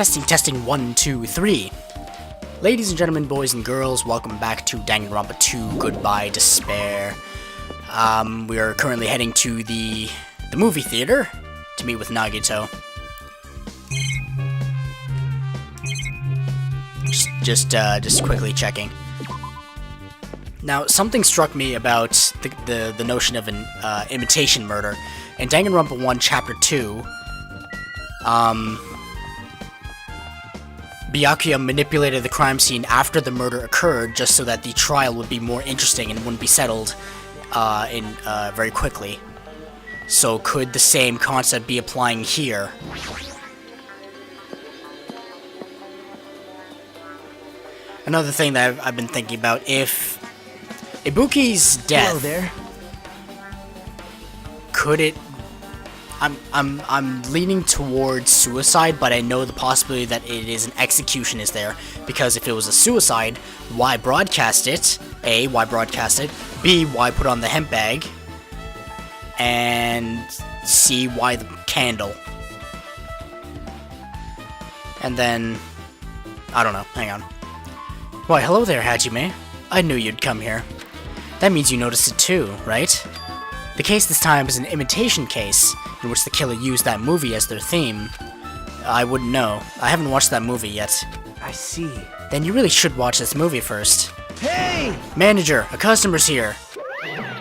Testing, testing, 1, 2, 3. Ladies and gentlemen, boys and girls, welcome back to Danganronpa 2, Goodbye Despair. We are currently heading to the movie theater to meet with Nagito. Just quickly checking. Now, something struck me about the notion of an imitation murder. In Danganronpa 1, Chapter 2, Byakuya manipulated the crime scene after the murder occurred just so that the trial would be more interesting and wouldn't be settled very quickly. So could the same concept be applying here? Another thing that I've been thinking about, if Ibuki's death... Hello there. Could it... I'm leaning towards suicide, but I know the possibility that it is an execution is there, because if it was a suicide, why broadcast it? A, why broadcast it? B, why put on the hemp bag? And C, why the candle? And then... I don't know, hang on. Why, hello there, Hajime. I knew you'd come here. That means you noticed it too, right? The case this time is an imitation case, in which the killer used that movie as their theme. I wouldn't know. I haven't watched that movie yet. I see. Then you really should watch this movie first. Hey! Manager, a customer's here.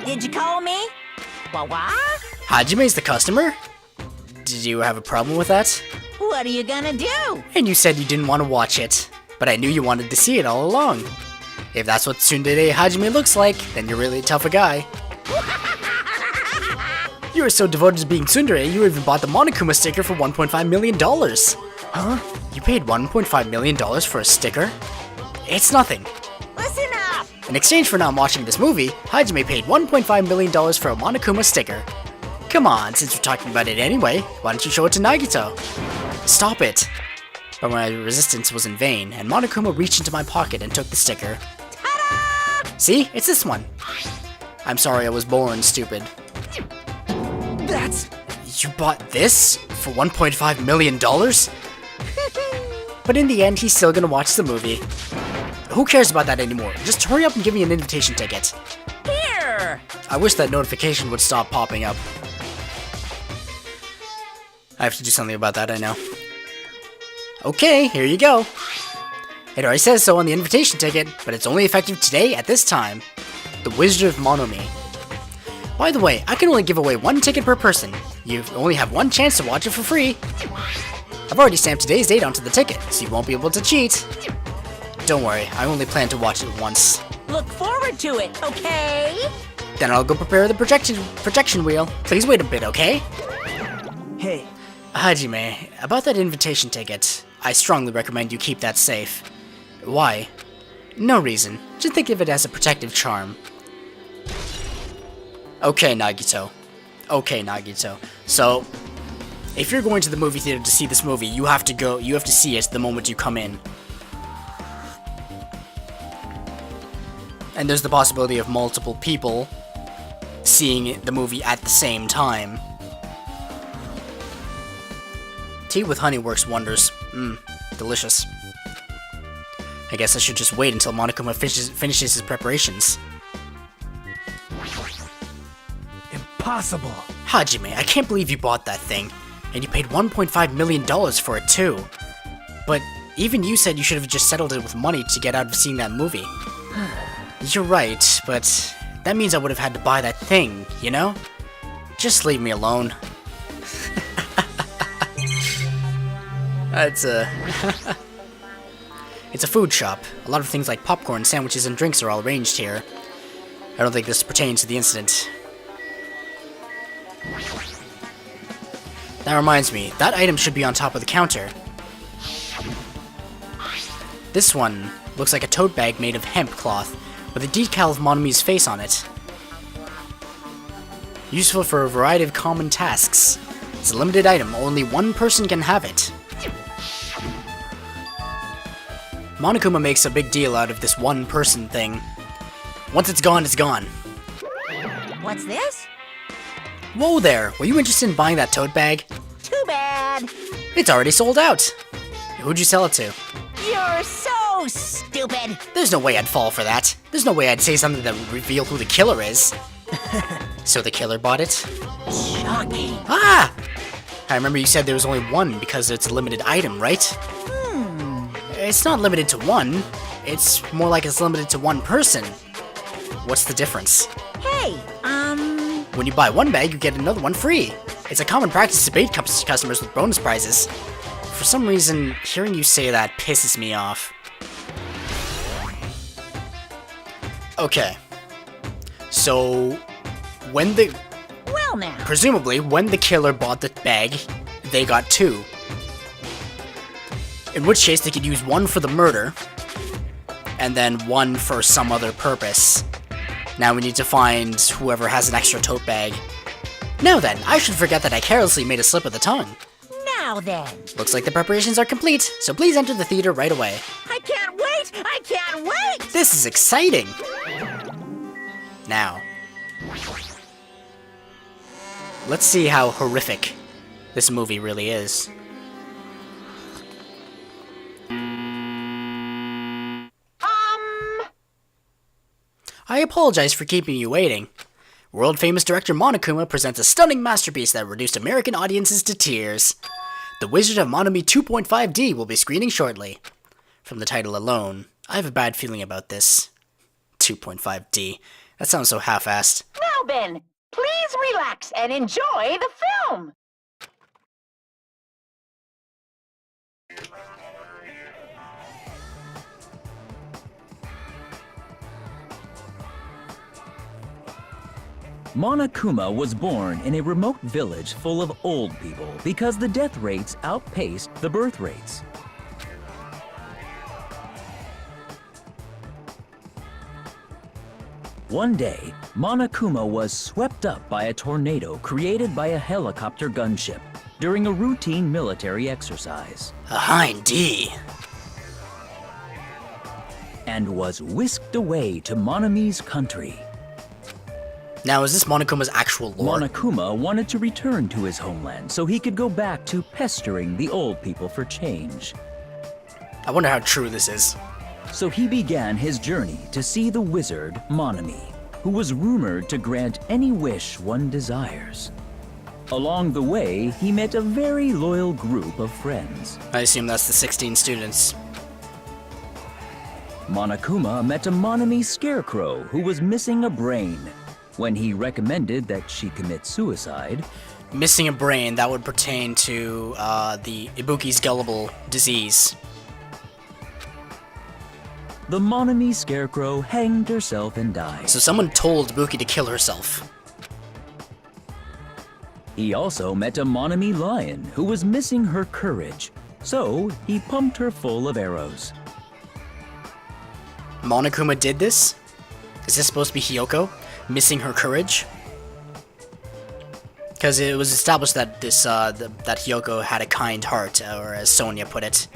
Did you call me? What? Hajime's the customer? Did you have a problem with that? What are you gonna do? And you said you didn't want to watch it, but I knew you wanted to see it all along. If that's what Tsundere Hajime looks like, then you're really tough a guy. You were so devoted to being tsundere, you even bought the Monokuma sticker for $1.5 million. Huh? You paid $1.5 million for a sticker? It's nothing. Listen up! In exchange for not watching this movie, Hajime paid $1.5 million for a Monokuma sticker. Come on, since we're talking about it anyway, why don't you show it to Nagito? Stop it! But my resistance was in vain, and Monokuma reached into my pocket and took the sticker. Ta-da! See? It's this one. I'm sorry I was born stupid. That's... You bought this for $1.5 million? But in the end, he's still gonna watch the movie. Who cares about that anymore? Just hurry up and give me an invitation ticket. Here! I wish that notification would stop popping up. I have to do something about that, I know. Okay, here you go. It already says so on the invitation ticket, but it's only effective today at this time. The Wizard of Monomi. By the way, I can only give away one ticket per person. You only have one chance to watch it for free. I've already stamped today's date onto the ticket, so you won't be able to cheat. Don't worry, I only plan to watch it once. Look forward to it, okay? Then I'll go prepare the projection wheel. Please wait a bit, okay? Hey. Hajime, about that invitation ticket, I strongly recommend you keep that safe. Why? No reason. Just think of it as a protective charm. Okay, Nagito. Okay, Nagito. So, if you're going to the movie theater to see this movie, you have to see it the moment you come in. And there's the possibility of multiple people seeing the movie at the same time. Tea with honey works wonders. Delicious. I guess I should just wait until Monokuma finishes his preparations. Impossible. Hajime, I can't believe you bought that thing. And you paid $1.5 million for it too. But even you said you should have just settled it with money to get out of seeing that movie. You're right, but that means I would have had to buy that thing, you know? Just leave me alone. It's a food shop. A lot of things like popcorn, sandwiches, and drinks are all arranged here. I don't think this pertains to the incident. That reminds me, that item should be on top of the counter. This one looks like a tote bag made of hemp cloth, with a decal of Monomi's face on it. Useful for a variety of common tasks. It's a limited item, only one person can have it. Monokuma makes a big deal out of this one person thing. Once it's gone, it's gone. What's this? Whoa there, were you interested in buying that tote bag? Too bad. It's already sold out. Who'd you sell it to? You're so stupid. There's no way I'd fall for that. There's no way I'd say something that would reveal who the killer is. So the killer bought it? Shocking. Ah! I remember you said there was only one because it's a limited item, right? It's not limited to one. It's more like it's limited to one person. What's the difference? Hey, When you buy one bag, you get another one free. It's a common practice to bait customers with bonus prizes. For some reason, hearing you say that pisses me off. Okay. So, well now. presumably, when the killer bought the bag, they got two. In which case, they could use one for the murder, and then one for some other purpose. Now we need to find whoever has an extra tote bag. Now then, I should forget that I carelessly made a slip of the tongue. Now then. Looks like the preparations are complete, so please enter the theater right away. I can't wait! I can't wait! This is exciting! Now, let's see how horrific this movie really is. I apologize for keeping you waiting. World-famous director Monokuma presents a stunning masterpiece that reduced American audiences to tears. The Wizard of Monomi 2.5D will be screening shortly. From the title alone, I have a bad feeling about this. 2.5D. That sounds so half-assed. Now then, please relax and enjoy the film. Monokuma was born in a remote village full of old people because the death rates outpaced the birth rates. One day, Monokuma was swept up by a tornado created by a helicopter gunship during a routine military exercise, A Hind D. and was whisked away to Monomi's country. Now, is this Monokuma's actual lore? Monokuma wanted to return to his homeland so he could go back to pestering the old people for change. I wonder how true this is. So he began his journey to see the wizard Monomi, who was rumored to grant any wish one desires. Along the way, he met a very loyal group of friends. I assume that's the 16 students. Monokuma met a Monomi scarecrow who was missing a brain. When he recommended that she commit suicide, Missing a brain, that would pertain to the Ibuki's gullible disease. the Monomi scarecrow hanged herself and died. So someone told Ibuki to kill herself. He also met a Monomi lion who was missing her courage, so he pumped her full of arrows. Monokuma did this? Is this supposed to be Hiyoko? Missing her courage? Because it was established that that Hiyoko had a kind heart, or as Sonia put it.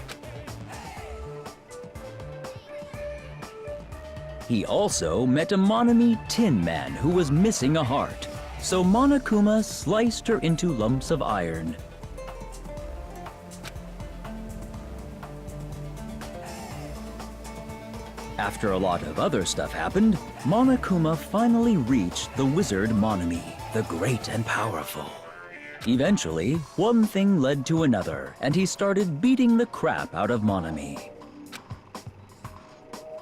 He also met a Monomi tin man who was missing a heart, so Monokuma sliced her into lumps of iron. After a lot of other stuff happened, Monokuma finally reached the wizard Monomi, the great and powerful. Eventually, one thing led to another, and he started beating the crap out of Monomi.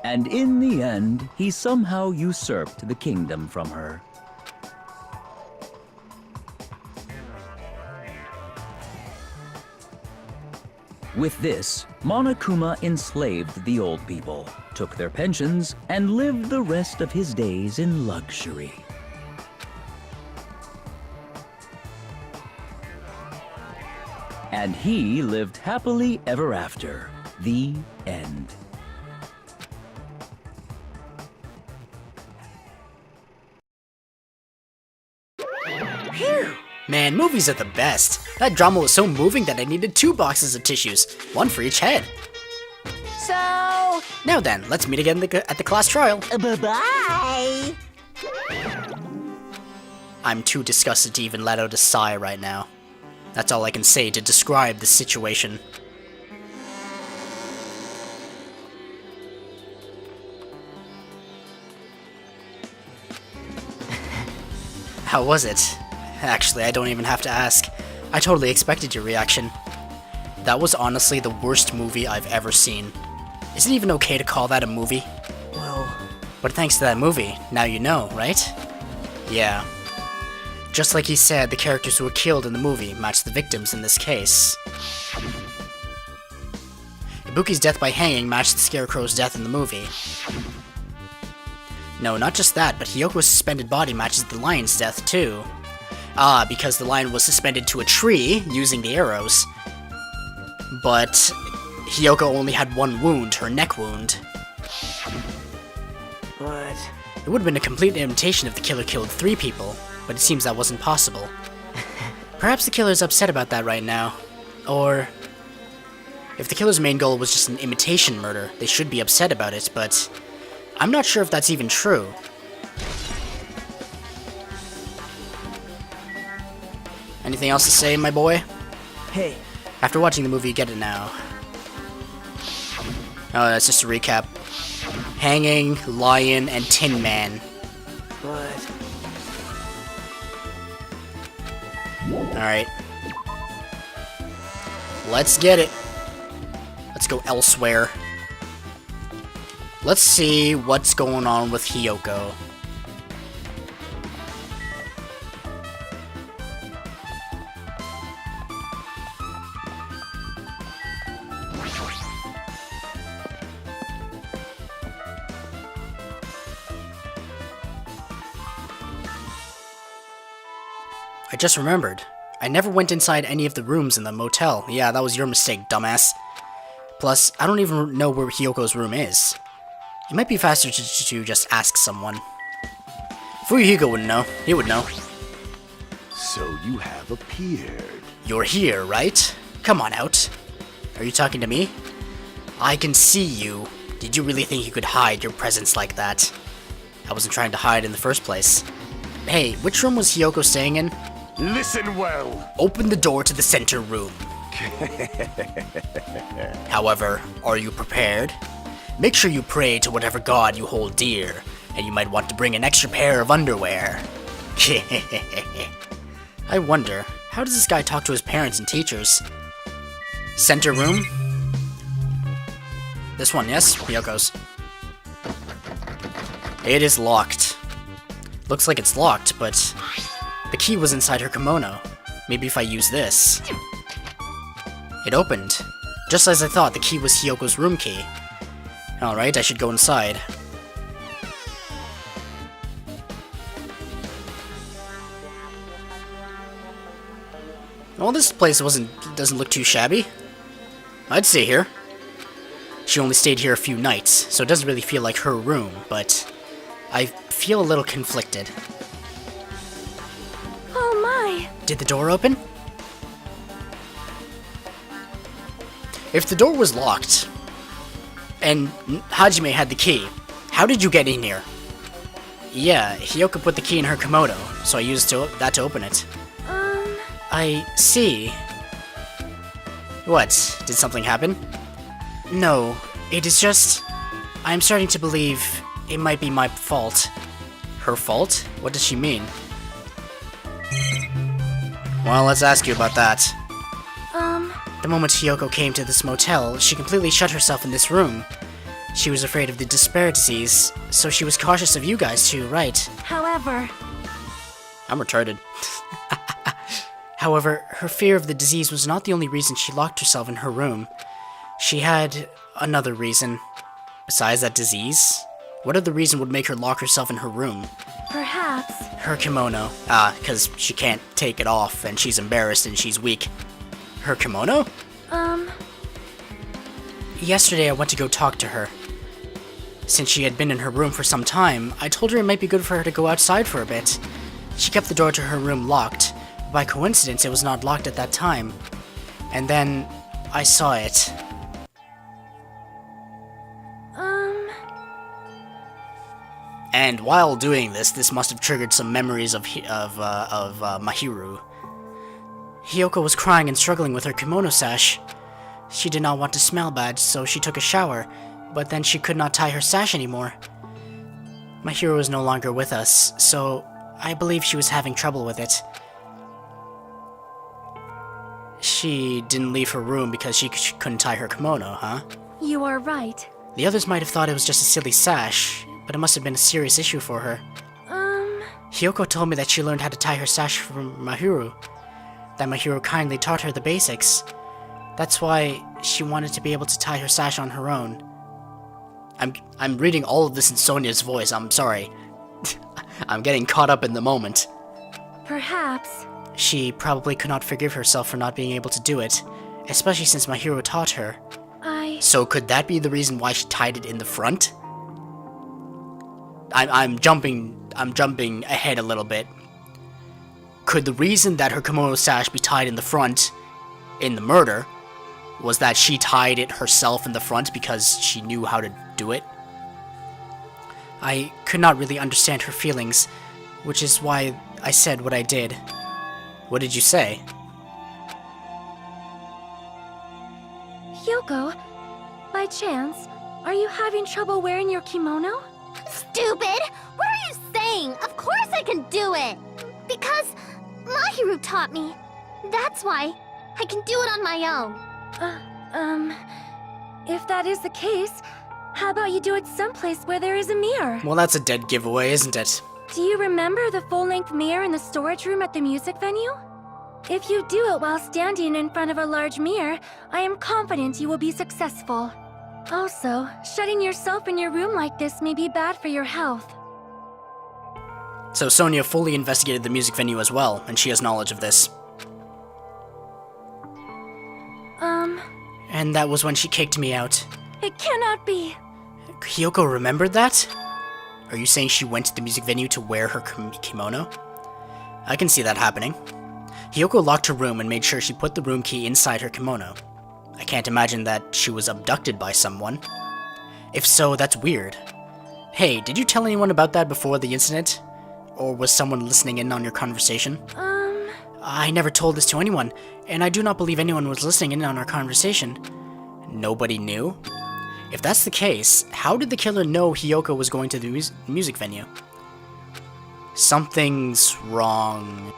And in the end, he somehow usurped the kingdom from her. With this, Monokuma enslaved the old people, took their pensions, and lived the rest of his days in luxury. And he lived happily ever after. The end. Phew! Man, movies are the best. That drama was so moving that I needed 2 boxes of tissues, one for each head. So, Now then, let's meet again at the class trial. bye-bye. I'm too disgusted to even let out a sigh right now. That's all I can say to describe the situation. How was it? Actually, I don't even have to ask. I totally expected your reaction. That was honestly the worst movie I've ever seen. Is it even okay to call that a movie? Well, But thanks to that movie, now you know, right? Yeah. Just like he said, the characters who were killed in the movie match the victims in this case. Ibuki's death by hanging matched the Scarecrow's death in the movie. No, not just that, but Hyoko's suspended body matches the lion's death too. Ah, because the lion was suspended to a tree using the arrows. But Hyoko only had one wound, her neck wound. but It would have been a complete imitation if the killer killed 3 people, but it seems that wasn't possible. Perhaps the killer's upset about that right now. Or if the killer's main goal was just an imitation murder, they should be upset about it, but I'm not sure if that's even true. Anything else to say, my boy? hey, After watching the movie, you get it now. Oh, that's just a recap. Hanging, Lion, and Tin Man. but Alright. Let's get it. Let's go elsewhere. Let's see what's going on with Hyoko. I just remembered. I never went inside any of the rooms in the motel. Yeah, that was your mistake, dumbass. Plus, I don't even know where Hyoko's room is. It might be faster to just ask someone. Fuyuhiko wouldn't know. He would know. So you have appeared. You're here, right? Come on out. Are you talking to me? I can see you. Did you really think you could hide your presence like that? I wasn't trying to hide in the first place. Hey, which room was Hyoko staying in? Listen well. Open the door to the center room. However, are you prepared? Make sure you pray to whatever god you hold dear, and you might want to bring an extra pair of underwear. I wonder, how does this guy talk to his parents and teachers? Center room? This one, yes? Hyoko's. It is locked. Looks like it's locked, but the key was inside her kimono. Maybe if I use this. It opened. Just as I thought, the key was Hyoko's room key. Alright, I should go inside. Well, this place doesn't look too shabby. I'd stay here. She only stayed here a few nights, so it doesn't really feel like her room, but I feel a little conflicted. Oh my! Did the door open? If the door was locked, and Hajime had the key, how did you get in here? Yeah, Hyoko put the key in her kimono, so I used that to open it. I see. What? Did something happen? No, it is just... I'm starting to believe it might be my fault. Her fault? What does she mean? Well, let's ask you about that. The moment Hyoko came to this motel, she completely shut herself in this room. She was afraid of the despair disease, so she was cautious of you guys too, right? However, I'm retarded. However, her fear of the disease was not the only reason she locked herself in her room. She had another reason. Besides that disease? What other reason would make her lock herself in her room? perhaps. Her kimono. Because she can't take it off, and she's embarrassed and she's weak. Her kimono? Yesterday I went to go talk to her. Since she had been in her room for some time, I told her it might be good for her to go outside for a bit. She kept the door to her room locked. By coincidence, it was not locked at that time. And then, I saw it. And while doing this must have triggered some memories of Mahiru. Hyoko was crying and struggling with her kimono sash. She did not want to smell bad, so she took a shower, but then she could not tie her sash anymore. Mahiru is no longer with us, so I believe she was having trouble with it. She didn't leave her room because she couldn't tie her kimono, huh? You are right. The others might have thought it was just a silly sash, but it must have been a serious issue for her. Hiyoko told me that she learned how to tie her sash from Mahiru. That Mahiru kindly taught her the basics. That's why she wanted to be able to tie her sash on her own. I'm reading all of this in Sonia's voice, I'm sorry. I'm getting caught up in the moment. Perhaps. She probably could not forgive herself for not being able to do it, especially since Mahiru taught her. So could that be the reason why she tied it in the front? I'm jumping ahead a little bit. Could the reason that her kimono sash be tied in the front in the murder was that she tied it herself in the front because she knew how to do it? I could not really understand her feelings, which is why I said what I did. What did you say? Hyoko, by chance, are you having trouble wearing your kimono? Stupid! What are you saying? Of course I can do it! Because Mahiru taught me. That's why I can do it on my own. If that is the case, how about you do it someplace where there is a mirror? Well, that's a dead giveaway, isn't it? Do you remember the full-length mirror in the storage room at the music venue? If you do it while standing in front of a large mirror, I am confident you will be successful. Also, shutting yourself in your room like this may be bad for your health. So Sonia fully investigated the music venue as well, and she has knowledge of this. And that was when she kicked me out. It cannot be. Hiyoko remembered that? Are you saying she went to the music venue to wear her kimono? I can see that happening. Hiyoko locked her room and made sure she put the room key inside her kimono. I can't imagine that she was abducted by someone. If so, that's weird. Hey, did you tell anyone about that before the incident? Or was someone listening in on your conversation? I never told this to anyone, and I do not believe anyone was listening in on our conversation. Nobody knew? If that's the case, how did the killer know Hiyoko was going to the music venue? Something's wrong.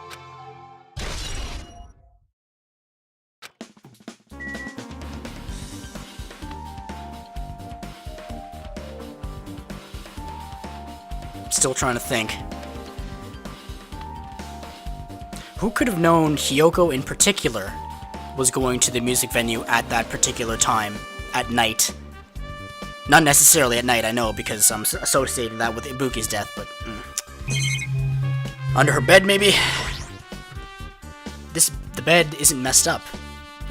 Still trying to think. Who could have known Hiyoko in particular was going to the music venue at that particular time, at night? Not necessarily at night, I know, because I'm associating that with Ibuki's death, but... Under her bed, maybe? The bed isn't messed up.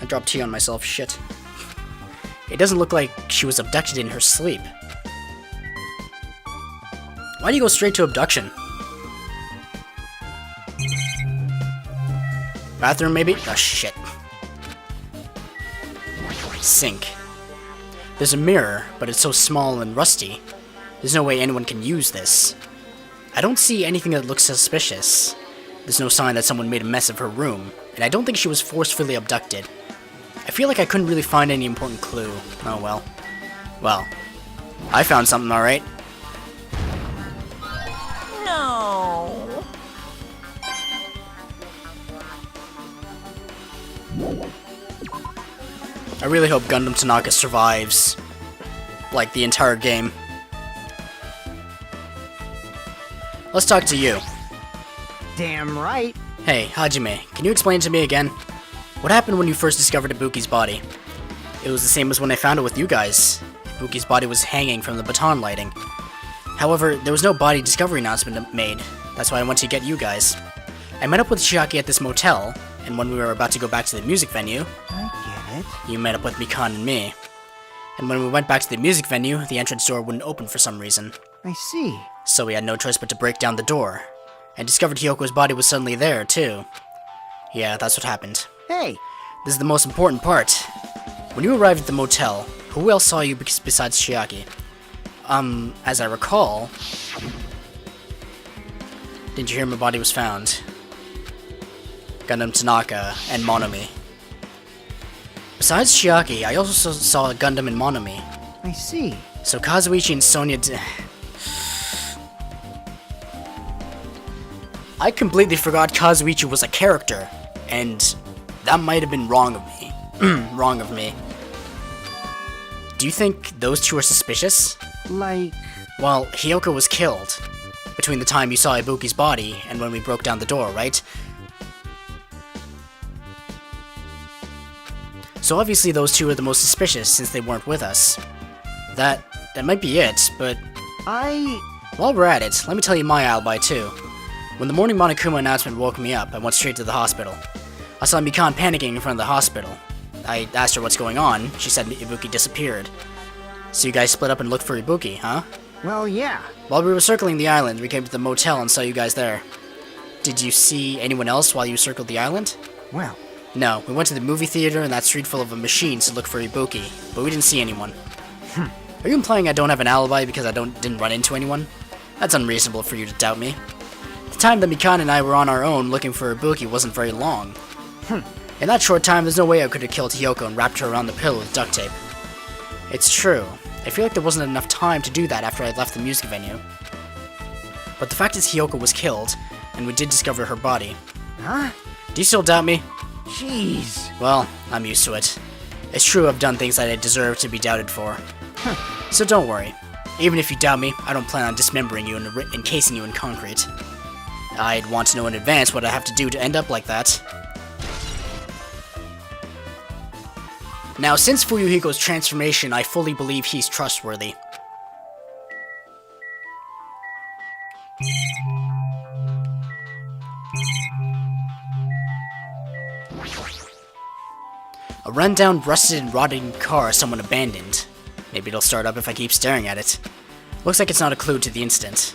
I dropped tea on myself, shit. It doesn't look like she was abducted in her sleep. Why do you go straight to abduction? Bathroom, maybe? Oh, shit. Sink. There's a mirror, but it's so small and rusty. There's no way anyone can use this. I don't see anything that looks suspicious. There's no sign that someone made a mess of her room, and I don't think she was forcefully abducted. I feel like I couldn't really find any important clue. Oh well. Well, I found something, alright. No. I really hope Gundam Tanaka survives, like, the entire game. Let's talk to you. Damn right. Hey, Hajime, can you explain to me again? What happened when you first discovered Ibuki's body? It was the same as when I found it with you guys. Ibuki's body was hanging from the baton lighting. However, there was no body discovery announcement made. That's why I went to get you guys. I met up with Chiaki at this motel, and when we were about to go back to the music venue... I get it. You met up with Mikan and me. And when we went back to the music venue, the entrance door wouldn't open for some reason. I see. So we had no choice but to break down the door. And discovered Hiyoko's body was suddenly there, too. Yeah, that's what happened. Hey, This is the most important part. When you arrived at the motel, who else saw you besides Chiaki? As I recall... Didn't you hear my body was found? Gundam Tanaka and Monomi. Besides Chiaki, I also saw Gundam and Monomi. I see. So Kazuichi and Sonia I completely forgot Kazuichi was a character, and that might have been wrong of me. Wrong of me. Do you think those two are suspicious? Like, Well, Hiyoko was killed between the time you saw Ibuki's body and when we broke down the door, right? So obviously those two are the most suspicious since they weren't with us. That might be it, but while we're at it, let me tell you my alibi too. When the morning Monokuma announcement woke me up, I went straight to the hospital. I saw Mikan panicking in front of the hospital. I asked her what's going on. She said Ibuki disappeared. So you guys split up and looked for Ibuki, huh? well, yeah. While we were circling the island, we came to the motel and saw you guys there. Did you see anyone else while you circled the island? Well, No, we went to the movie theater and that street full of machines to look for Ibuki, but we didn't see anyone. Are you implying I don't have an alibi because I didn't run into anyone? That's unreasonable for you to doubt me. The time that Mikan and I were on our own looking for Ibuki wasn't very long. In that short time, there's no way I could have killed Hiyoko and wrapped her around the pillow with duct tape. It's true. I feel like there wasn't enough time to do that after I left the music venue. But the fact is Hiyoko was killed, and we did discover her body. huh? Do you still doubt me? Jeez. Well, I'm used to it. It's true I've done things that I deserve to be doubted for. So don't worry. Even if you doubt me, I don't plan on dismembering you and encasing you in concrete. I'd want to know in advance what I have to do to end up like that. Now, since Fuyuhiko's transformation, I fully believe he's trustworthy. A rundown, rusted, and rotting car someone abandoned. Maybe it'll start up if I keep staring at it. Looks like it's not a clue to the incident.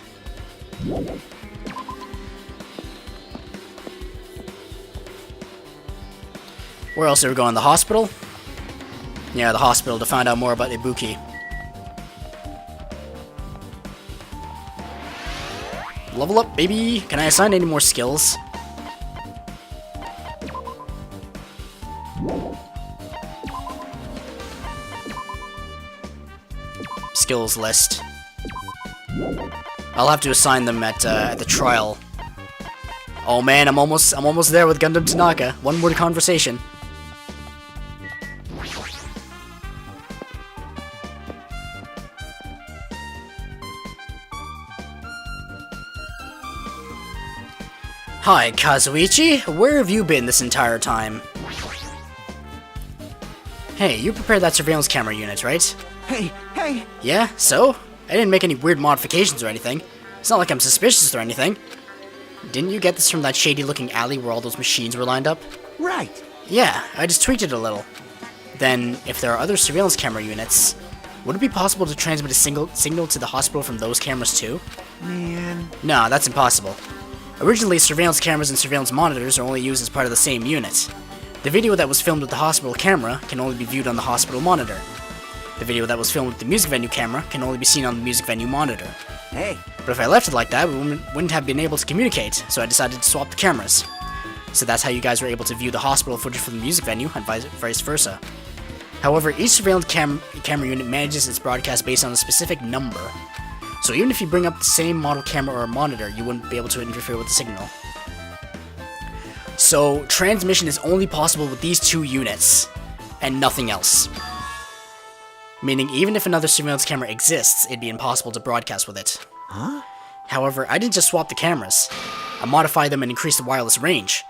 Where else are we going? The hospital? Yeah, the hospital to find out more about Ibuki. Level up, baby! Can I assign any more skills? Skills list. I'll have to assign them at the trial. Oh man, I'm almost there with Gundam Tanaka. One word conversation. Hi, Kazuichi. Where have you been this entire time? Hey, you prepared that surveillance camera unit, right? Hey. Yeah, so? I didn't make any weird modifications or anything. It's not like I'm suspicious or anything. Didn't you get this from that shady-looking alley where all those machines were lined up? Right. Yeah, I just tweaked it a little. Then, if there are other surveillance camera units, would it be possible to transmit a signal to the hospital from those cameras too? Man. No, that's impossible. Originally, surveillance cameras and surveillance monitors are only used as part of the same unit. The video that was filmed with the hospital camera can only be viewed on the hospital monitor. The video that was filmed with the music venue camera can only be seen on the music venue monitor. Hey. But if I left it like that, we wouldn't have been able to communicate, so I decided to swap the cameras. So that's how you guys were able to view the hospital footage from the music venue, and vice versa. However, each surveillance camera unit manages its broadcast based on a specific number. So even if you bring up the same model camera or monitor, you wouldn't be able to interfere with the signal. So, transmission is only possible with these two units, and nothing else. Meaning, even if another surveillance camera exists, it'd be impossible to broadcast with it. Huh? However, I didn't just swap the cameras. I modified them and increased the wireless range.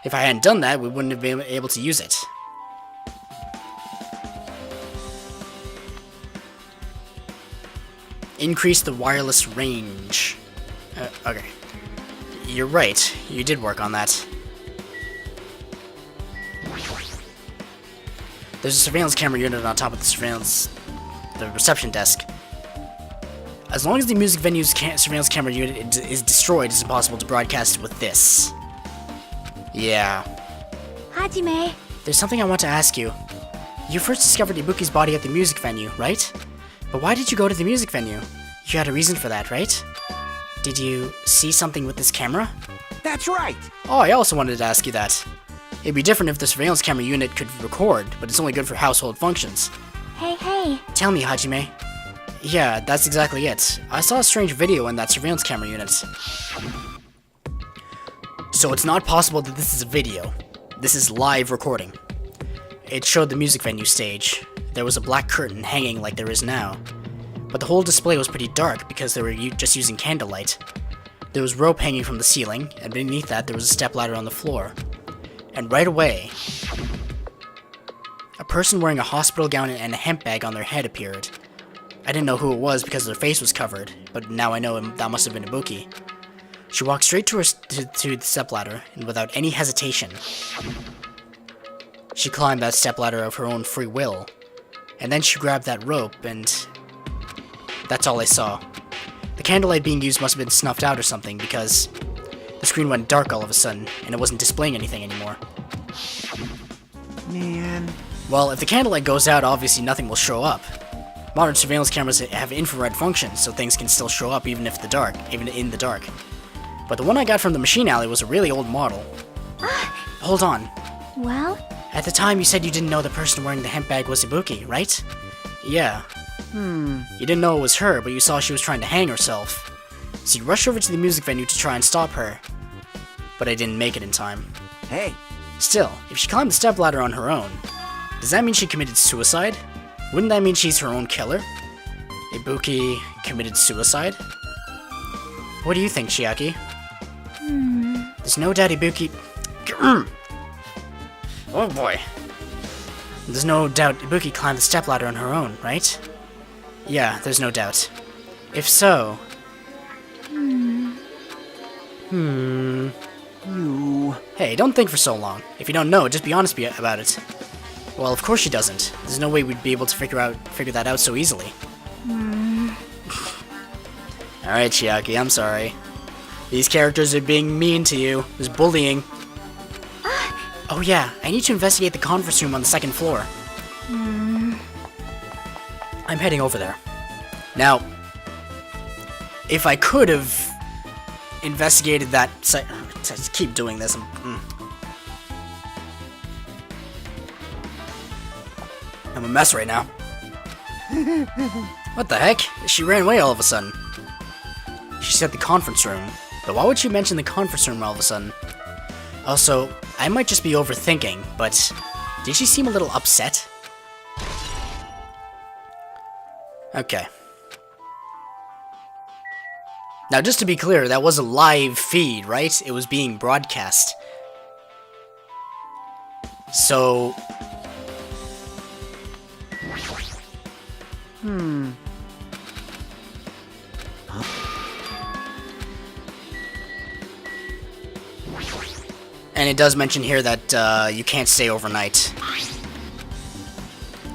If I hadn't done that, we wouldn't have been able to use it. Increase the wireless range. Okay. You're right. You did work on that. There's a surveillance camera unit on top of the reception desk. As long as the music venue's surveillance camera unit is destroyed, it's impossible to broadcast with this. Yeah. Hajime. There's something I want to ask you. You first discovered Ibuki's body at the music venue, right? But why did you go to the music venue? You had a reason for that, right? Did you see something with this camera? That's right. Oh, I also wanted to ask you that. It'd be different if the surveillance camera unit could record, but it's only good for household functions. Hey. Tell me, Hajime. Yeah, that's exactly it. I saw a strange video in that surveillance camera unit. So it's not possible that this is a video. This is live recording. It showed the music venue stage. There was a black curtain hanging like there is now. But the whole display was pretty dark because they were just using candlelight. There was rope hanging from the ceiling, and beneath that there was a stepladder on the floor. And right away, a person wearing a hospital gown and a hemp bag on their head appeared. I didn't know who it was because their face was covered, but now I know that must have been Ibuki. She walked straight to the stepladder, and without any hesitation, she climbed that stepladder of her own free will. And then she grabbed that rope, and that's all I saw. The candlelight being used must have been snuffed out or something, because the screen went dark all of a sudden, and it wasn't displaying anything anymore. Man. Well, if the candlelight goes out, obviously nothing will show up. Modern surveillance cameras have infrared functions, so things can still show up even in the dark. But the one I got from the machine alley was a really old model. Hold on. Well? At the time, you said you didn't know the person wearing the hemp bag was Ibuki, right? Yeah. You didn't know it was her, but you saw she was trying to hang herself. So you rushed over to the music venue to try and stop her. But I didn't make it in time. Hey. Still, if she climbed the stepladder on her own, does that mean she committed suicide? Wouldn't that mean she's her own killer? Ibuki committed suicide? What do you think, Chiaki? There's no doubt Ibuki... Oh boy. There's no doubt Ibuki climbed the stepladder on her own, right? Yeah, there's no doubt. If so... Hey, don't think for so long. If you don't know, just be honest about it. Well, of course she doesn't. There's no way we'd be able to figure that out so easily. Alright, Chiaki, I'm sorry. These characters are being mean to you. There's bullying. Oh yeah, I need to investigate the conference room on the second floor. I'm heading over there. Now, if I could have investigated that site... Just keep doing this. I'm a mess right now. What the heck? She ran away all of a sudden. She said the conference room. But why would she mention the conference room all of a sudden? Also, I might just be overthinking, but did she seem a little upset? Okay. Now, just to be clear, that was a live feed, right? It was being broadcast. So... And it does mention here that you can't stay overnight.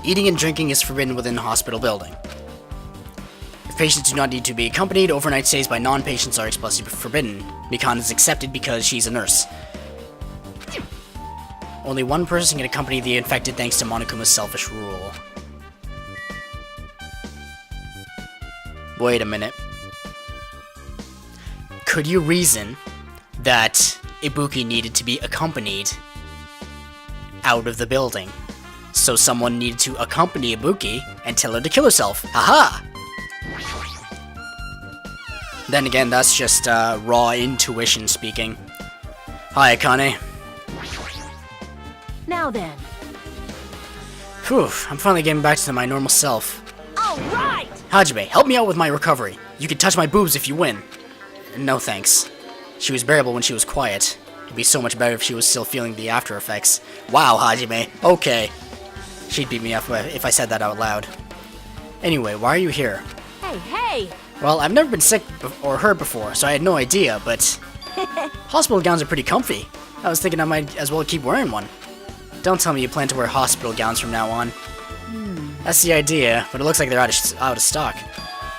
Eating and drinking is forbidden within the hospital building. If patients do not need to be accompanied, overnight stays by non-patients are explicitly forbidden. Mikan is accepted because she's a nurse. Only one person can accompany the infected thanks to Monokuma's selfish rule. Wait a minute. Could you reason that Ibuki needed to be accompanied out of the building? So someone needed to accompany Ibuki and tell her to kill herself. Haha! Then again, that's just raw intuition speaking. Hi, Akane. Now then. Phew, I'm finally getting back to my normal self. Alright! Hajime, help me out with my recovery. You can touch my boobs if you win. No thanks. She was bearable when she was quiet. It'd be so much better if she was still feeling the after effects. Wow, Hajime. Okay. She'd beat me up if I said that out loud. Anyway, why are you here? Hey, hey! Well, I've never been sick or hurt before, so I had no idea, but... hospital gowns are pretty comfy. I was thinking I might as well keep wearing one. Don't tell me you plan to wear hospital gowns from now on. That's the idea, but it looks like they're out of stock.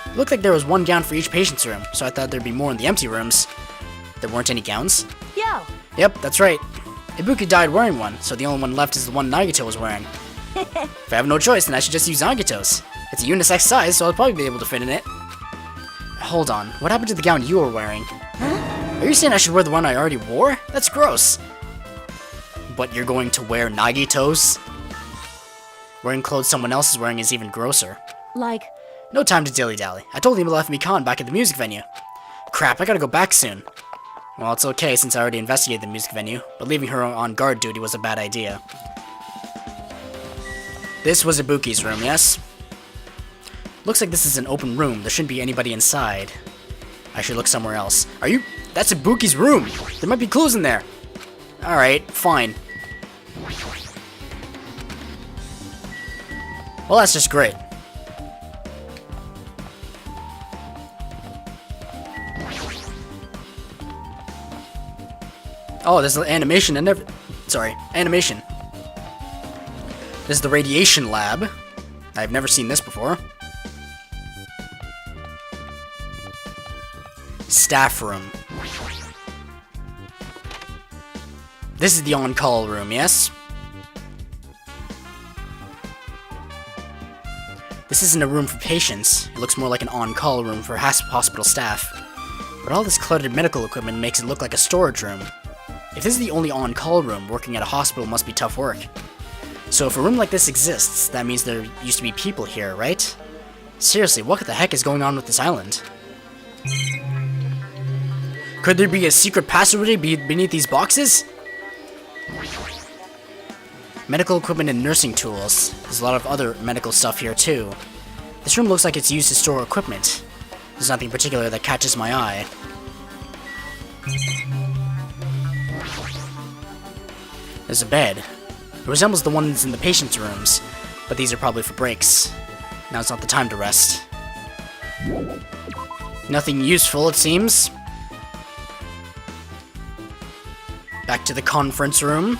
It looked like there was one gown for each patient's room, so I thought there'd be more in the empty rooms. There weren't any gowns? Yo! Yep, that's right. Ibuki died wearing one, so the only one left is the one Nagito was wearing. If I have no choice, then I should just use Nagito's. It's a unisex size, so I'll probably be able to fit in it. Hold on, what happened to the gown you were wearing? Are you saying I should wear the one I already wore? That's gross. But you're going to wear Nagito's? Wearing clothes someone else is wearing is even grosser. Like... No time to dilly-dally. I told him to left Mikan back at the music venue. Crap, I gotta go back soon. Well, it's okay since I already investigated the music venue, but leaving her on guard duty was a bad idea. This was Ibuki's room, yes? Looks like this is an open room. There shouldn't be anybody inside. I should look somewhere else. Are you... That's Ibuki's room! There might be clues in there! Alright, fine. Well, that's just great. Oh, there's the animation and animation. This is the radiation lab. I've never seen this before. Staff room. This is the on-call room, yes? This isn't a room for patients. It looks more like an on-call room for hospital staff. But all this cluttered medical equipment makes it look like a storage room. If this is the only on-call room, working at a hospital must be tough work. So if a room like this exists, that means there used to be people here, right? Seriously, what the heck is going on with this island? Could there be a secret passageway beneath these boxes? Medical equipment and nursing tools. There's a lot of other medical stuff here too. This room looks like it's used to store equipment. There's nothing particular that catches my eye. There's a bed. It resembles the ones in the patient's rooms, but these are probably for breaks. Now's not the time to rest. Nothing useful, it seems. Back to the conference room.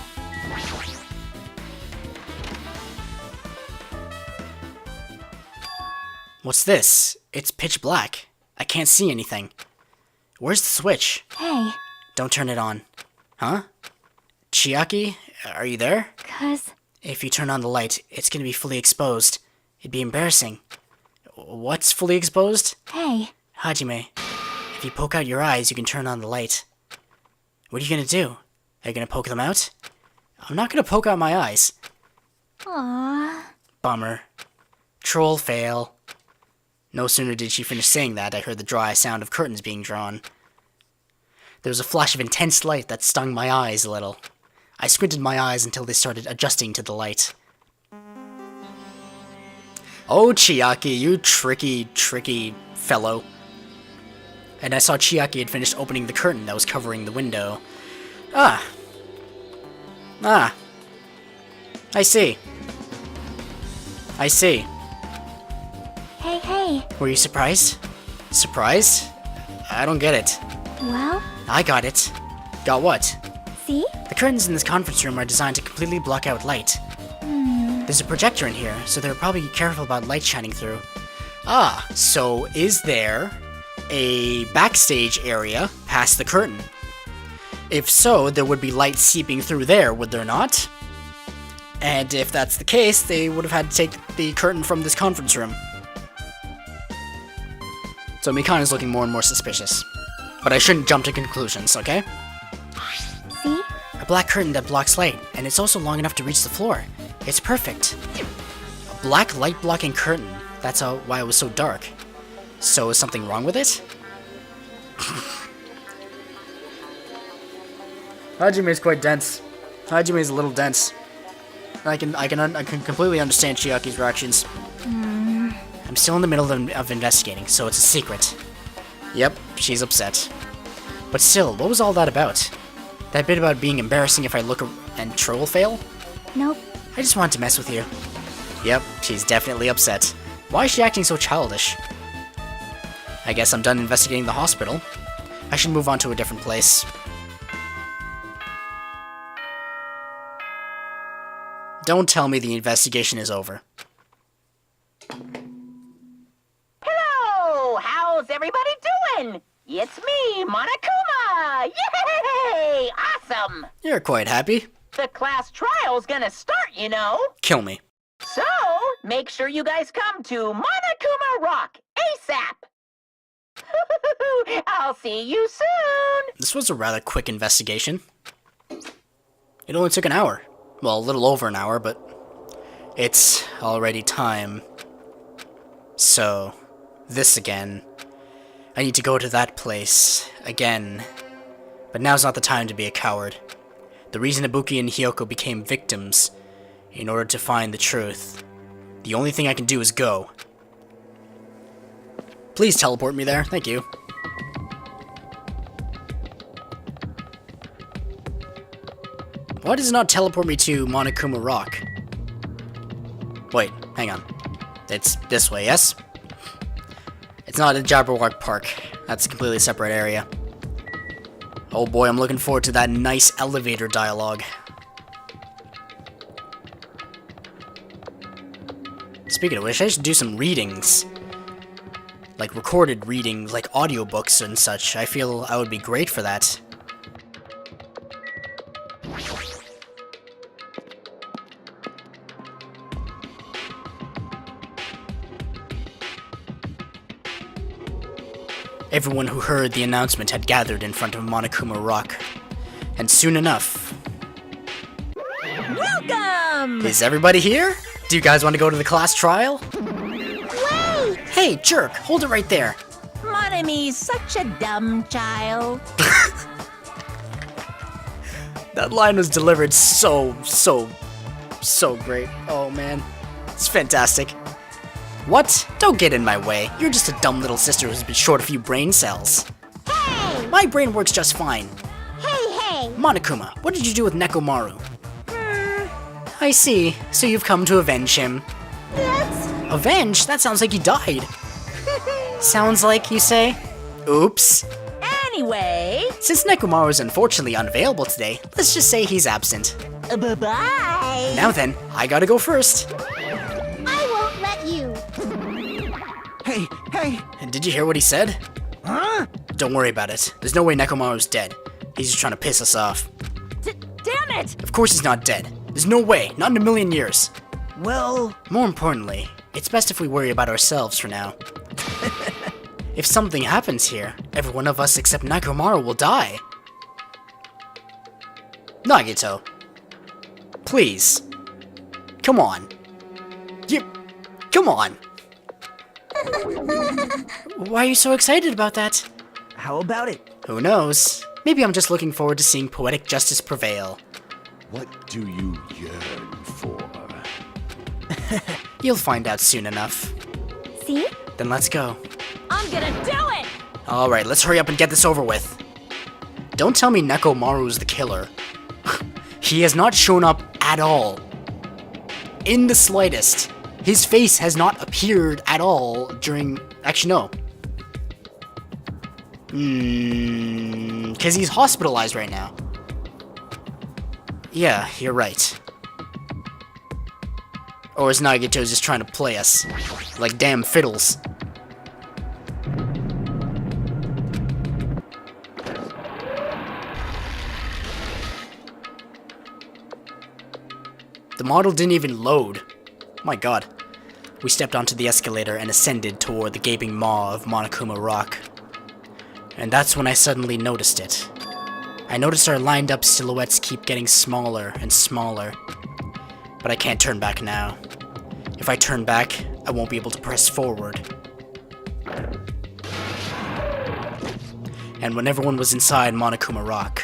What's this? It's pitch black. I can't see anything. Where's the switch? Hey, Don't turn it on. Huh? Chiaki? Are you there? cuz... If you turn on the light, it's gonna be fully exposed. It'd be embarrassing. What's fully exposed? Hey, Hajime, if you poke out your eyes, you can turn on the light. What are you gonna do? Are you gonna poke them out? I'm not gonna poke out my eyes. aww. Bummer. Troll fail. No sooner did she finish saying that, I heard the dry sound of curtains being drawn. There was a flash of intense light that stung my eyes a little. I squinted my eyes until they started adjusting to the light. Oh, Chiaki, you tricky, tricky fellow. And I saw Chiaki had finished opening the curtain that was covering the window. Ah. I see. I see. Hey. Were you surprised? Surprised? I don't get it. Well, I got it. Got what? see? The curtains in this conference room are designed to completely block out light. There's a projector in here, so they're probably careful about light shining through. Ah, so is there a backstage area past the curtain? If so, there would be light seeping through there, would there not? And if that's the case, they would have had to take the curtain from this conference room. So Mikana's looking more and more suspicious. But I shouldn't jump to conclusions, okay? See? A black curtain that blocks light, and it's also long enough to reach the floor. It's perfect. A black light-blocking curtain. That's why it was so dark. So is something wrong with it? Hajime's quite dense. Hajime's a little dense. I can completely understand Chiaki's reactions. I'm still in the middle of investigating, so it's a secret. Yep, she's upset. But still, what was all that about? That bit about being embarrassing if I look and troll fail? Nope. I just wanted to mess with you. Yep, she's definitely upset. Why is she acting so childish? I guess I'm done investigating the hospital. I should move on to a different place. Don't tell me the investigation is over. Hello! How's everybody doing? It's me, Monokuma! Yay! Awesome! You're quite happy. The class trial's gonna start, you know. Kill me. So, make sure you guys come to Monokuma Rock ASAP! I'll see you soon! This was a rather quick investigation. It only took an hour. Well, a little over an hour, but it's already time. So, this again. I need to go to that place again. But now's not the time to be a coward. The reason Ibuki and Hiyoko became victims, in order to find the truth. The only thing I can do is go. Please teleport me there, thank you. Why does it not teleport me to Monokuma Rock? Wait, hang on. It's this way, yes? It's not a Jabberwock Park. That's a completely separate area. Oh boy, I'm looking forward to that nice elevator dialogue. Speaking of which, I should do some readings. Like recorded readings, like audiobooks and such. I feel I would be great for that. Everyone who heard the announcement had gathered in front of Monokuma Rock. And soon enough... Welcome! Is everybody here? Do you guys want to go to the class trial? Wait! Hey, jerk! Hold it right there! Monomi's such a dumb child. That line was delivered so great. Oh man. It's fantastic. What? Don't get in my way. You're just a dumb little sister who's been short a few brain cells. Hey! My brain works just fine. Hey! Monokuma, what did you do with Nekomaru? I see. So you've come to avenge him. Yes? Avenge? That sounds like he died. Sounds like, you say? Oops. Anyway... Since Nekomaru is unfortunately unavailable today, let's just say he's absent. Bye-bye! Now then, I gotta go first. I won't let you. Hey! And did you hear what he said? Huh? Don't worry about it. There's no way Nekomaru's dead. He's just trying to piss us off. Damn it! Of course he's not dead. There's no way, not in a million years. Well... More importantly, it's best if we worry about ourselves for now. If something happens here, every one of us except Nekomaru will die. Nagito. Please. Come on. Come on. Why are you so excited about that? How about it? Who knows? Maybe I'm just looking forward to seeing poetic justice prevail. What do you yearn for? You'll find out soon enough. See? Then let's go. I'm gonna do it! Alright, let's hurry up and get this over with. Don't tell me Nekomaru's the killer. He has not shown up at all. In the slightest. His face has not appeared at all during... Actually, no. Because he's hospitalized right now. Yeah, you're right. Or is Nagito just trying to play us? Like damn fiddles. The model didn't even load. My god. We stepped onto the escalator and ascended toward the gaping maw of Monokuma Rock. And that's when I suddenly noticed it. I noticed our lined up silhouettes keep getting smaller and smaller. But I can't turn back now. If I turn back, I won't be able to press forward. And when everyone was inside Monokuma Rock...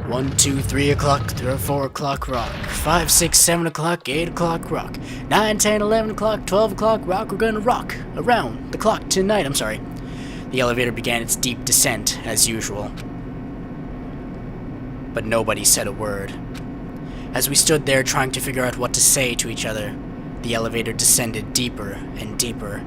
1, 2, 3 o'clock, 4 o'clock rock. 5, 6, 7 o'clock, 8 o'clock rock. 9, 10, 11 o'clock, 12 o'clock rock. We're gonna rock around the clock tonight. I'm sorry. The elevator began its deep descent, as usual. But nobody said a word. As we stood there trying to figure out what to say to each other, the elevator descended deeper and deeper.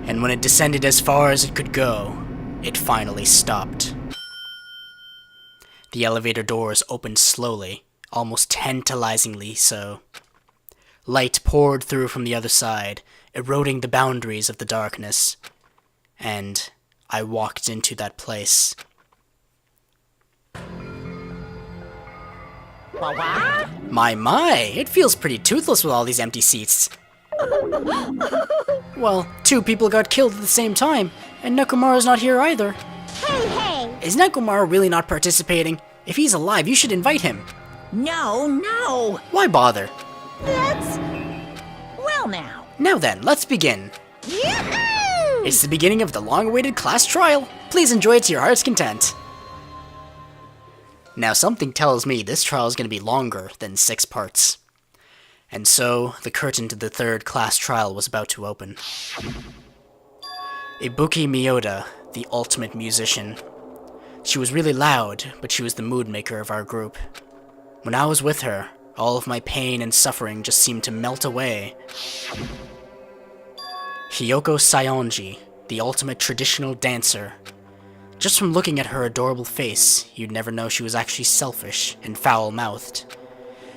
And when it descended as far as it could go, it finally stopped. The elevator doors opened slowly, almost tantalizingly so. Light poured through from the other side, eroding the boundaries of the darkness. And I walked into that place. My, it feels pretty toothless with all these empty seats. Well, 2 people got killed at the same time, and Nekomaru's not here either. Hey! Is Nekomaru really not participating? If he's alive, you should invite him. No! Why bother? That's... well now. Now then, let's begin. It's the beginning of the long-awaited class trial. Please enjoy it to your heart's content. Now, something tells me this trial is going to be longer than 6 parts. And so, the curtain to the third class trial was about to open. Ibuki Miyoda, the ultimate musician. She was really loud, but she was the mood maker of our group. When I was with her, all of my pain and suffering just seemed to melt away. Hiyoko Sayonji, the ultimate traditional dancer. Just from looking at her adorable face, you'd never know she was actually selfish and foul-mouthed.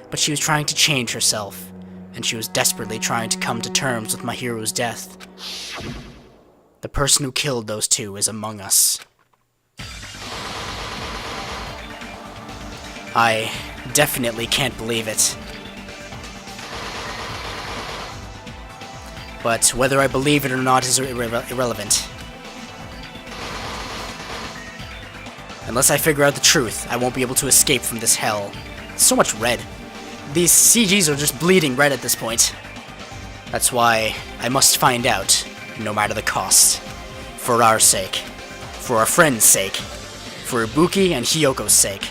But she was trying to change herself, and she was desperately trying to come to terms with Mahiru's death. The person who killed those two is among us. I definitely can't believe it. But whether I believe it or not is irrelevant. Unless I figure out the truth, I won't be able to escape from this hell. So much red. These CGs are just bleeding red at this point. That's why I must find out, no matter the cost. For our sake. For our friends' sake. For Ibuki and Hiyoko's sake.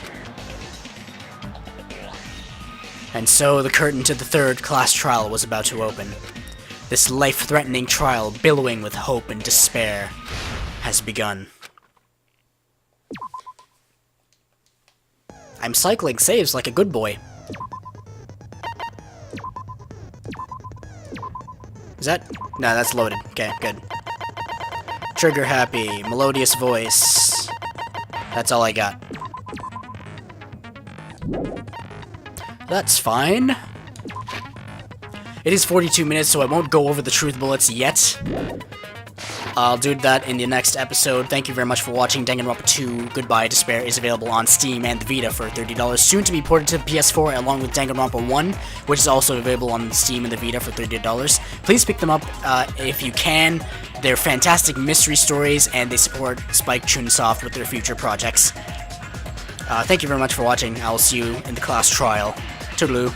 And so the curtain to the third class trial was about to open. This life-threatening trial, billowing with hope and despair, has begun. I'm cycling saves like a good boy. Is that? No, that's loaded. Okay, good. Trigger happy, melodious voice. That's all I got. That's fine. It is 42 minutes, so I won't go over the truth bullets yet. I'll do that in the next episode. Thank you very much for watching. Danganronpa 2 Goodbye Despair is available on Steam and the Vita for $30, soon to be ported to PS4 along with Danganronpa 1, which is also available on Steam and the Vita for $30. Please pick them up if you can. They're fantastic mystery stories, and they support Spike Chunsoft with their future projects. Thank you very much for watching. I will see you in the class trial. Toodaloo.